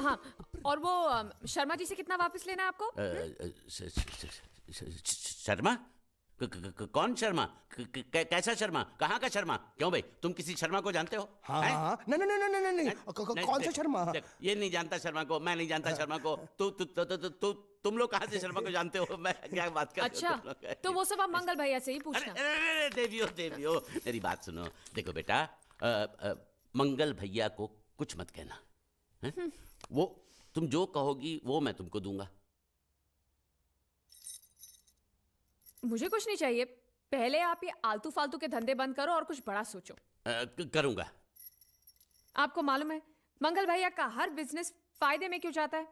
हाँ, और वो शर्मा जी से कितना वापस लेना है आपको? शर्मा? कौन शर्मा? कैसा शर्मा? कहाँ का शर्मा? क्यों भाई, तुम किसी शर्मा को जानते हो? हाँ हाँ, नहीं नहीं नहीं नहीं नहीं, कौन सा शर्मा? ये नहीं जानता शर्मा को, मैं नहीं जानता शर्मा को। तुम लोग कहाँ से शर्मा को जानते हो? मैं क्या बात कर? अच्छा, तो वो सब आप मंगल भैया से ही पूछना। अरे देवियो, मेरी बात सुनो। देखो बेटा, मंगल भैया को कुछ मत कहना है? वो तुम जो कहोगी वो मैं तुमको दूंगा। मुझे कुछ नहीं चाहिए, पहले आप ये आलतू फालतू के धंधे बंद करो और कुछ बड़ा सोचो। करूंगा। आपको मालूम है मंगल भैया का हर बिजनेस फायदे में क्यों जाता है?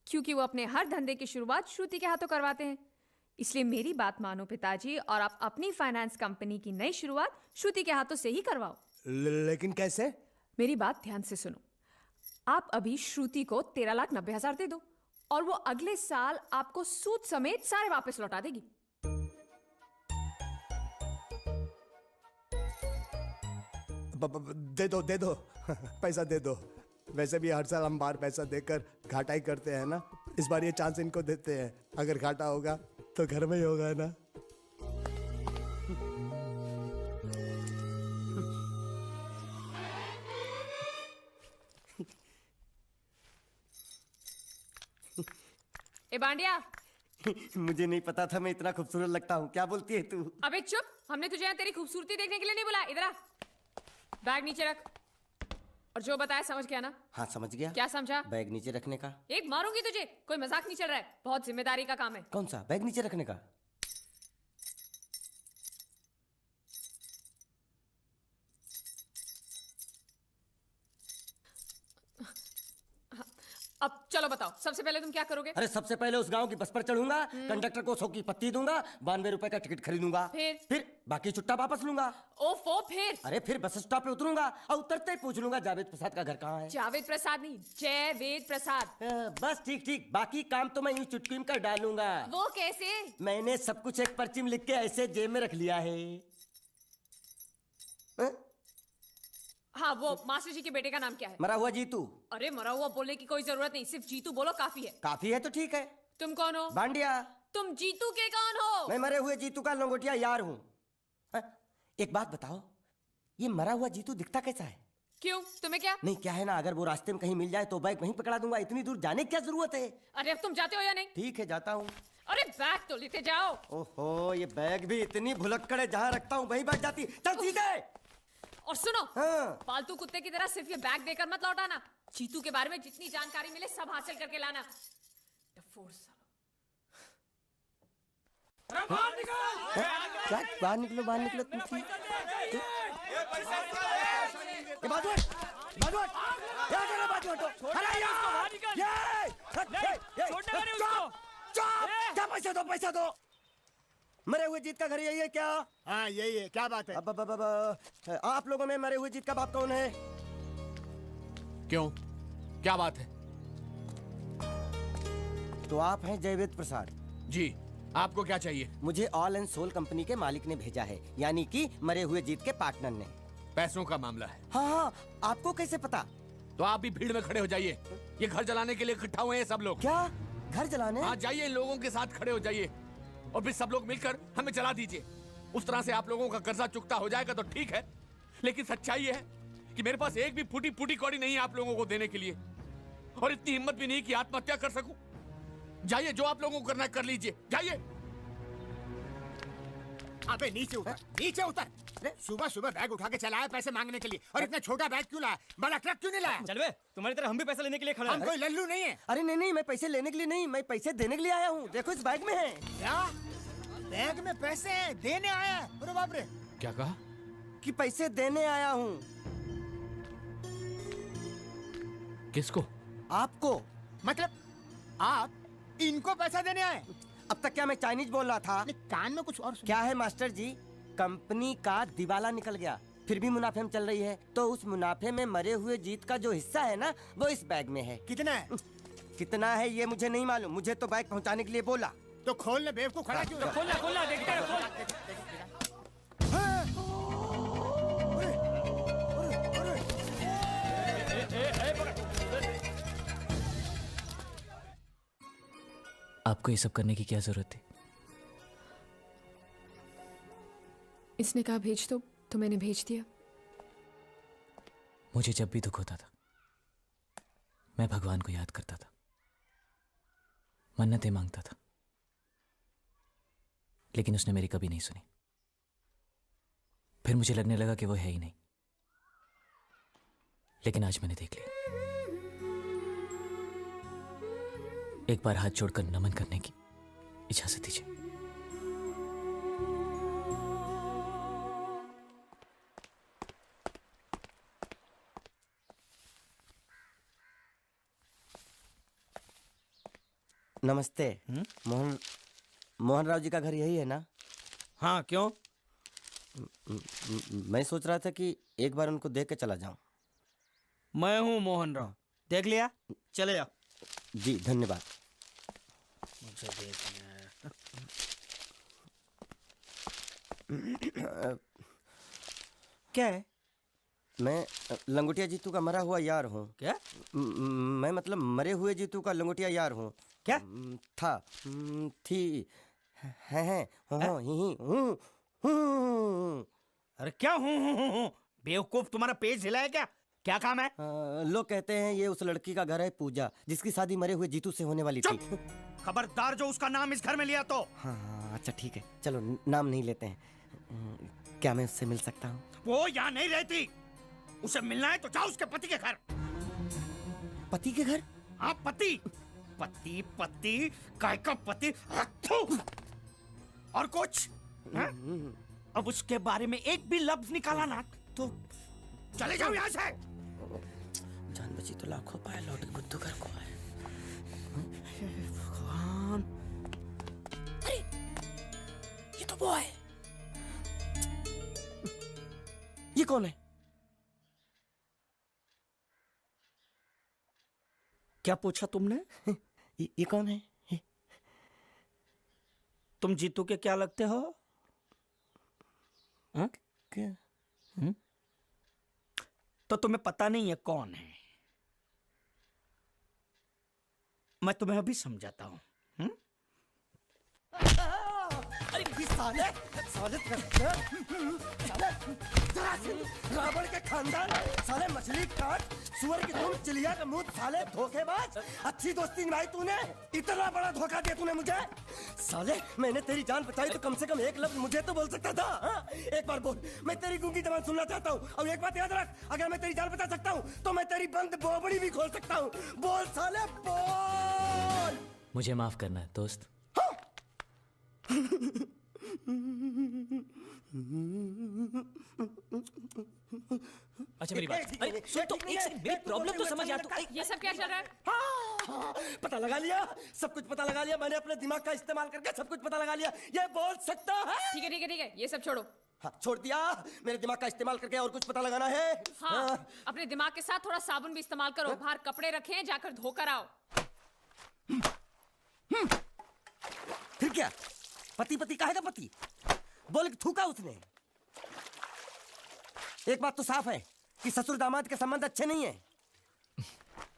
क्योंकि वो अपने हर धंधे की शुरुआत श्रुति के हाथों करवाते हैं। इसलिए मेरी बात मानो पिताजी, और आप अपनी फाइनेंस कंपनी की नई शुरुआत श्रुति के हाथों से ही करवाओ। लेकिन कैसे? मेरी बात ध्यान से सुनो। आप अभी श्रुति को 13,90,000 दे दो और वो अगले साल आपको सूद समेत सारे वापस लौटा देगी। दे दो पैसा दे दो। वैसे भी हर साल हम बाहर पैसा देकर घाटा ही करते हैं ना, इस बार ये चांस इनको देते हैं। अगर घाटा होगा तो घर में ही होगा ना। ए बांडिया, मुझे नहीं पता था मैं इतना खूबसूरत लगता हूँ। क्या बोलती है तू? अबे चुप, हमने तुझे यहाँ तेरी खूबसूरती देखने के लिए नहीं बुलाया। इधर आ, बैग नीचे रख। और जो बताया समझ गया ना? हाँ समझ गया। क्या समझा? बैग नीचे रखने का। एक मारूंगी तुझे, कोई मजाक नहीं चल रहा है, बहुत जिम्मेदारी का काम है। कौन सा? बैग नीचे रखने का। अब चलो बताओ, सबसे पहले तुम क्या करोगे? अरे सबसे पहले उस गांव की बस पर चढ़ूंगा, कंडक्टर को 100 की पत्ती दूंगा, 92 रुपए का टिकट खरीदूंगा। फिर बाकी छुट्टा वापस लूंगा। ओफो, फिर? अरे फिर बस स्टॉप पे उतरूंगा और उतरते ही पूछ लूंगा जावेद प्रसाद का घर कहाँ है। जावेद प्रसाद नहीं, जयवेद प्रसाद। बस ठीक, बाकी काम तो मैं यूं चुटकी में कर डालूंगा। वो कैसे? मैंने सब कुछ एक पर्ची में लिख के ऐसे जेब में रख लिया है। हाँ, वो मास्टर जी के बेटे का नाम क्या है? मरा हुआ जीतू। अरे मरा हुआ बोलने की कोई जरूरत नहीं, सिर्फ जीतू बोलो काफी है। काफी है तो ठीक है। तुम कौन हो? बांडिया। तुम जीतू के कौन हो? मैं मरे हुए जीतू का लंगोटिया यार हूँ। एक बात बताओ, ये मरा हुआ जीतू दिखता कैसा है? क्यों, तुम्हें क्या? नहीं क्या है ना, अगर वो रास्ते में कहीं मिल जाए तो बैग वहीं पकड़ा दूंगा। इतनी दूर जाने की क्या जरूरत है? अरे अब तुम जाते हो या नहीं? ठीक है जाता हूँ। अरे बैग तो लेते जाओ। ओहो, ये बैग भी इतनी भुलक्कड़ है, जहाँ रखता हूँ वहीं बैठ जाती। चल सीधे। और सुनो, हाँ। पालतू कुत्ते की तरह सिर्फ ये बैग देकर मत लौटाना। जीतू के बारे में जितनी जानकारी मिले सब हासिल करके लाना। डफोर सालो। बाहर निकलो बाहर निकलो तुम। पैसा दो। मरे हुए जीत का घर यही है क्या? हाँ यही है। क्या बात है? अब आप लोगों में मरे हुए जीत का बाप कौन है? क्यों, क्या बात है? तो आप हैं जयवेद प्रसाद जी, आपको क्या चाहिए? मुझे ऑल एंड सोल कंपनी के मालिक ने भेजा है, यानी कि मरे हुए जीत के पार्टनर ने। पैसों का मामला है। हाँ, आपको कैसे पता? तो आप भी भीड़ में खड़े हो जाइए, ये घर जलाने के लिए इकट्ठा हुए हैं सब लोग। क्या घर जलाने? हाँ जाइए, इन लोगों के साथ खड़े हो जाइए और फिर सब लोग मिलकर हमें जला दीजिए। उस तरह से आप लोगों का कर्जा चुकता हो जाएगा तो ठीक है, लेकिन सच्चाई ये है कि मेरे पास एक भी फूटी कौड़ी नहीं है आप लोगों को देने के लिए, और इतनी हिम्मत भी नहीं कि आत्महत्या कर सकूं। जाइए, जो आप लोगों को करना है कर लीजिए, जाइए। अबे नीचे उतर। सुबह सुबह बैग उठा के चला है पैसे मांगने के लिए, और इतना छोटा बैग क्यों लाया? बड़ा ट्रक क्यों नहीं लाया? चल बे, तुम्हारी तरह हम भी पैसा लेने के लिए खड़े हैं। हम कोई लल्लू नहीं है। अरे नहीं, मैं पैसे लेने के लिए नहीं, मैं पैसे देने के लिए आया हूँ। देखो इस बैग में है। क्या बैग में पैसे हैं? देने आया है? अरे बाप रे। क्या कहा? कि पैसे देने आया हूँ। किसको? आपको। मतलब आप इनको पैसा देने आए? अब तक क्या मैं चाइनीज बोल रहा था? कान में कुछ और क्या है मास्टर जी, कंपनी का दिवाला निकल गया, फिर भी मुनाफे में चल रही है, तो उस मुनाफे में मरे हुए जीत का जो हिस्सा है ना, वो इस बैग में है। कितना है? कितना है ये मुझे नहीं मालूम, मुझे तो बैग पहुंचाने के लिए बोला। तो खोल ले, बेवकूफ खड़ा क्यों? खोलना देखते हैं, खोल। आपको ये सब करने की क्या जरूरत थी? इसने कहा भेज दो तो मैंने भेज दिया। मुझे जब भी दुख होता था मैं भगवान को याद करता था, मन्नतें मांगता था, लेकिन उसने मेरी कभी नहीं सुनी। फिर मुझे लगने लगा कि वो है ही नहीं, लेकिन आज मैंने देख लिया। एक बार हाथ जोड़कर नमन करने की इजाजत दीजिए। नमस्ते। मोहन राव जी का घर यही है ना? हाँ, क्यों? मैं सोच रहा था कि एक बार उनको देख के चला जाऊं। मैं हूँ मोहन राव। देख लिया? चले जाओ। जी धन्यवाद। मुझे देखना है। क्या है? मैं लंगोटिया जीतू का मरा हुआ यार हूँ। क्या? मैं मतलब मरे हुए जीतू का लंगोटिया यार हूँ। क्या? था, थी, है, हो, ही, हूँ। अरे क्या हूँ? बेवकूफ, तुम्हारा पेज हिला है क्या? क्या काम है? लोग कहते हैं ये उस लड़की का घर है पूजा, जिसकी शादी मरे हुए जीतू से होने वाली थी। खबरदार जो उसका नाम इस घर में लिया तो। हाँ अच्छा ठीक है, चलो नाम नहीं लेते हैं। क्या मैं उससे मिल सकता हूँ? वो यहाँ नहीं रहती। उसे मिलना है तो जाओ उसके पति के घर। पति के घर? हाँ, पति पति काय का पति। और कुछ हाँ? अब उसके बारे में एक भी लफ्ज निकाला ना तो चले जाओ यहाँ से। जान बची तो लाखों पाए, लौट के बुद्धू घर को आए। भगवान, अरे ये तो वो है। ये कौन है? क्या पूछा तुमने? ये कौन है? तुम जीतू के क्या लगते हो? हाँ? क्या? तो तुम्हें पता नहीं है कौन है? मैं तुम्हें अभी समझाता हूं। अरे साले साले रावण के खानदान, साले मछली काट, सुअर की तुम, चिड़िया का मुंह, साले धोखेबाज। अच्छी दोस्ती निभाई तूने, इतना बड़ा धोखा दिया तूने मुझे। साले मैंने तेरी जान बचाई तो कम से कम एक लफ्ज मुझे तो बोल सकता था। हाँ? एक बार बोल, मैं तेरी गूंगी जबान सुनना चाहता हूँ। और एक बात याद रख, अगर मैं तेरी जान बचा सकता हूँ तो मैं तेरी बंद बोबड़ी भी खोल सकता हूँ। बोल साले बोल। मुझे माफ करना है दोस्त। अच्छा मेरी बात, अरे सुन तो एक सेकंड, मेरी प्रॉब्लम तो समझ आ तू। ये सब क्या चल रहा है? हाँ, पता लगा लिया, सब कुछ पता लगा लिया। मैंने अपने दिमाग का इस्तेमाल करके सब कुछ पता लगा लिया। ये बोल सकता है? ठीक है ठीक है ठीक है, ये सब छोड़ो। हाँ, छोड़ दिया। मेरे दिमाग का इस्तेमाल करके और कुछ पता लगाना है? हाँ, अपने दिमाग के साथ थोड़ा साबुन भी इस्तेमाल करो। बाहर कपड़े रखे हैं, जाकर धोकर आओ। फिर क्या? पति पति काहे का पति? बोल के थूका उसने। एक बात तो साफ है कि ससुर दामाद के संबंध अच्छे नहीं है।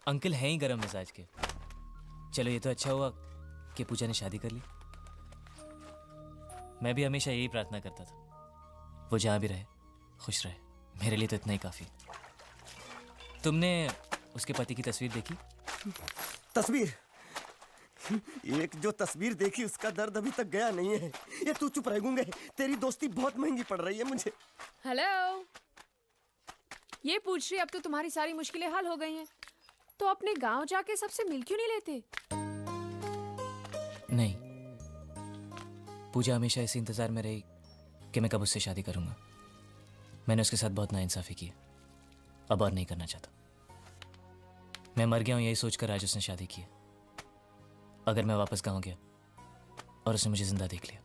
अंकल हैं ही गरम मिजाज के। चलो ये तो अच्छा हुआ कि पूजा ने शादी कर ली। मैं भी हमेशा यही प्रार्थना करता था, वो जहाँ भी रहे खुश रहे। मेरे लिए तो इतना ही काफी। तुमने उसके पति की तस्वीर देखी? तस्वीर? एक जो तस्वीर देखी उसका दर्द अभी तक गया नहीं है। ये तू चुप रह गूंगे, तेरी दोस्ती बहुत महंगी पड़ रही है मुझे। हेलो, ये पूछ रही अब तो तुम्हारी सारी मुश्किलें हल हो गई हैं, तो अपने गांव जाके सबसे मिल क्यों नहीं लेते? नहीं, पूजा हमेशा इसी इंतजार में रही कि मैं कब उससे शादी करूंगा। मैंने उसके साथ बहुत नाइंसाफी की, अब और नहीं करना चाहता। मैं मर गया हूं यही सोचकर आज उसने शादी की है। अगर मैं वापस गांव गया और उसने मुझे जिंदा देख लिया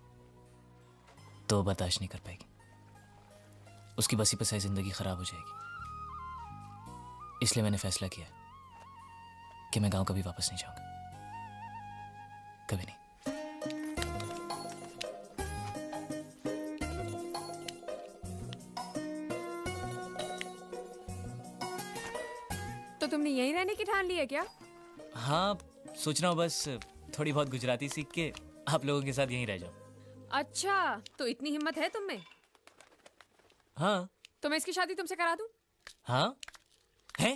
तो वो बर्दाश्त नहीं कर पाएगी। उसकी बसी पसाई जिंदगी खराब हो जाएगी। इसलिए मैंने फैसला किया कि मैं गांव कभी वापस नहीं जाऊंगा, कभी नहीं। तो तुमने यहीं रहने की ठान ली है क्या? हाँ, सोच रहा हूँ बस थोड़ी बहुत गुजराती सीख के आप लोगों के साथ यहीं रह जाऊं। अच्छा, तो इतनी हिम्मत है तुम में? हाँ तो मैं इसकी शादी तुमसे करा दूं? हाँ है।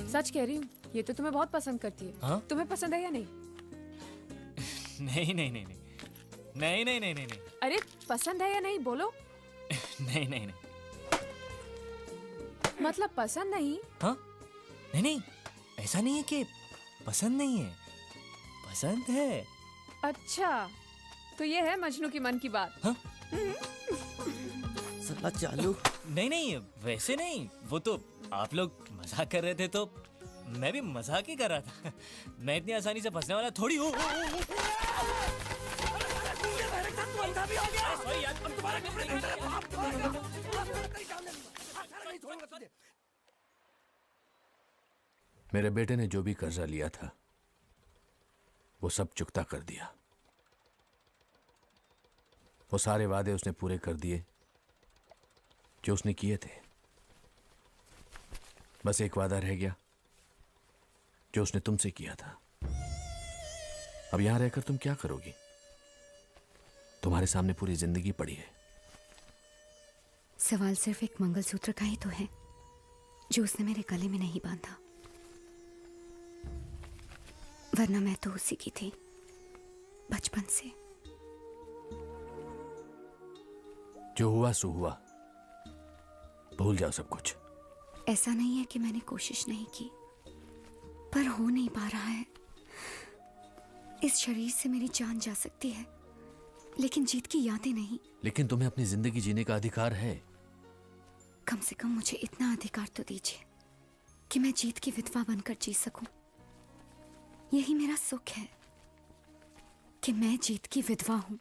सच कह रही हूँ, ये तो तुम्हें बहुत पसंद करती है। हाँ? तुम्हें पसंद है या नहीं? नहीं नहीं नहीं नहीं नहीं नहीं नहीं नहीं नहीं अरे पसंद है या नहीं, बोलो। नहीं नहीं नहीं। मतलब पसंद नहीं? हाँ नहीं नहीं, ऐसा नहीं है कि पसंद नहीं है, पसंद है। अच्छा, तो ये है मजनू की मन की बात। हाँ? साला चालू। नहीं नहीं, वैसे नहीं, वो तो आप लोग मजाक कर रहे थे तो मैं भी मजाक ही कर रहा था। मैं इतनी आसानी से फंसने वाला थोड़ी हूँ। मेरे बेटे ने जो भी कर्जा लिया था वो सब चुकता कर दिया। वो सारे वादे उसने पूरे कर दिए जो उसने किए थे। बस एक वादा रह गया जो उसने तुमसे किया था। अब यहां रहकर तुम क्या करोगी? तुम्हारे सामने पूरी जिंदगी पड़ी है। सवाल सिर्फ एक मंगलसूत्र का ही तो है जो उसने मेरे गले में नहीं बांधा, वरना मैं तो उसी की थी बचपन से। जो हुआ सो हुआ, भूल जाओ सब कुछ। ऐसा नहीं है कि मैंने कोशिश नहीं की, पर हो नहीं पा रहा है। इस शरीर से मेरी जान जा सकती है, लेकिन जीत की यादें नहीं। लेकिन तुम्हें अपनी जिंदगी जीने का अधिकार है। कम से कम मुझे इतना अधिकार तो दीजिए कि मैं जीत की विधवा बनकर जी सकूं। यही मेरा सुख है कि मैं जीत की विधवा हूं।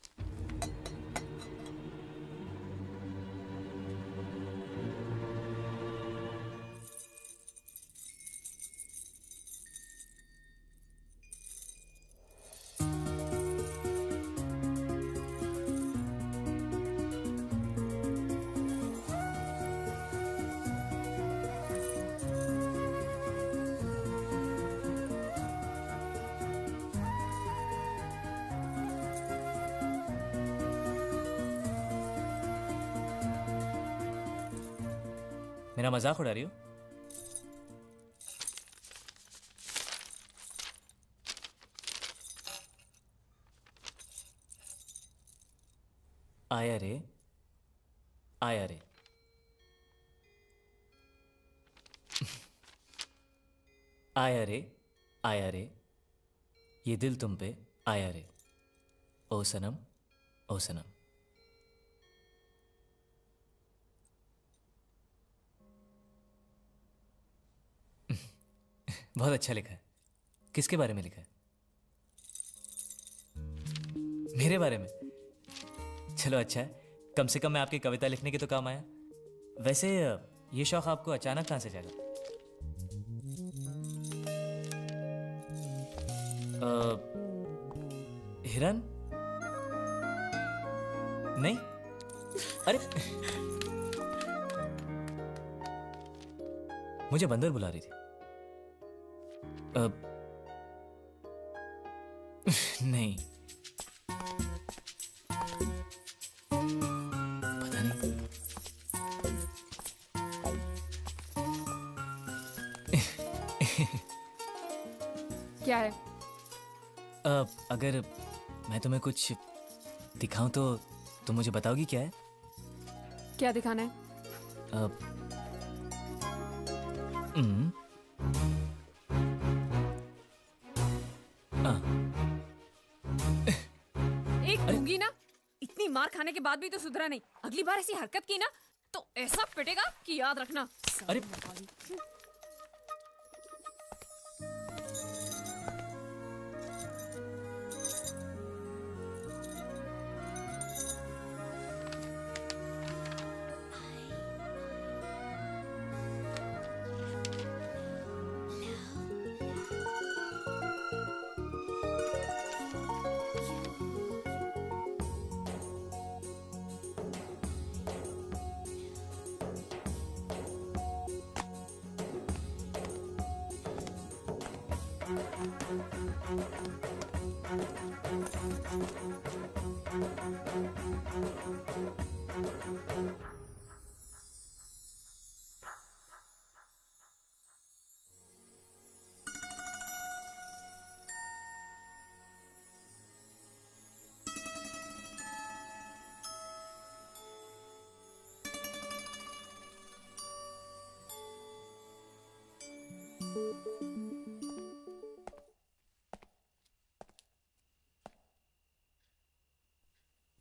मेरा मजाक उड़ा रही हो? आया रे, आया रे। आया रे, आया रे, ये दिल तुम पे आया रे। ओ सनम, ओ सनम। बहुत अच्छा लिखा है। किसके बारे में लिखा है? मेरे बारे में? चलो अच्छा है, कम से कम मैं आपकी कविता लिखने के तो काम आया। वैसे ये शौक आपको अचानक कहां से जागा? हिरन? नहीं? अरे मुझे बंदर बुला रही थी। नहीं, पता नहीं। क्या है? अगर मैं तुम्हें कुछ दिखाऊं तो तुम मुझे बताओगी क्या है? क्या दिखाना है? हम्म, एक दूंगी ना। इतनी मार खाने के बाद भी तो सुधरा नहीं। अगली बार ऐसी हरकत की ना तो ऐसा पिटेगा कि याद रखना। अरे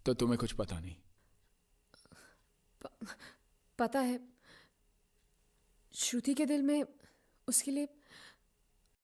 तो तुम्हें कुछ पता नहीं? पता है, श्रुति के दिल में उसके लिए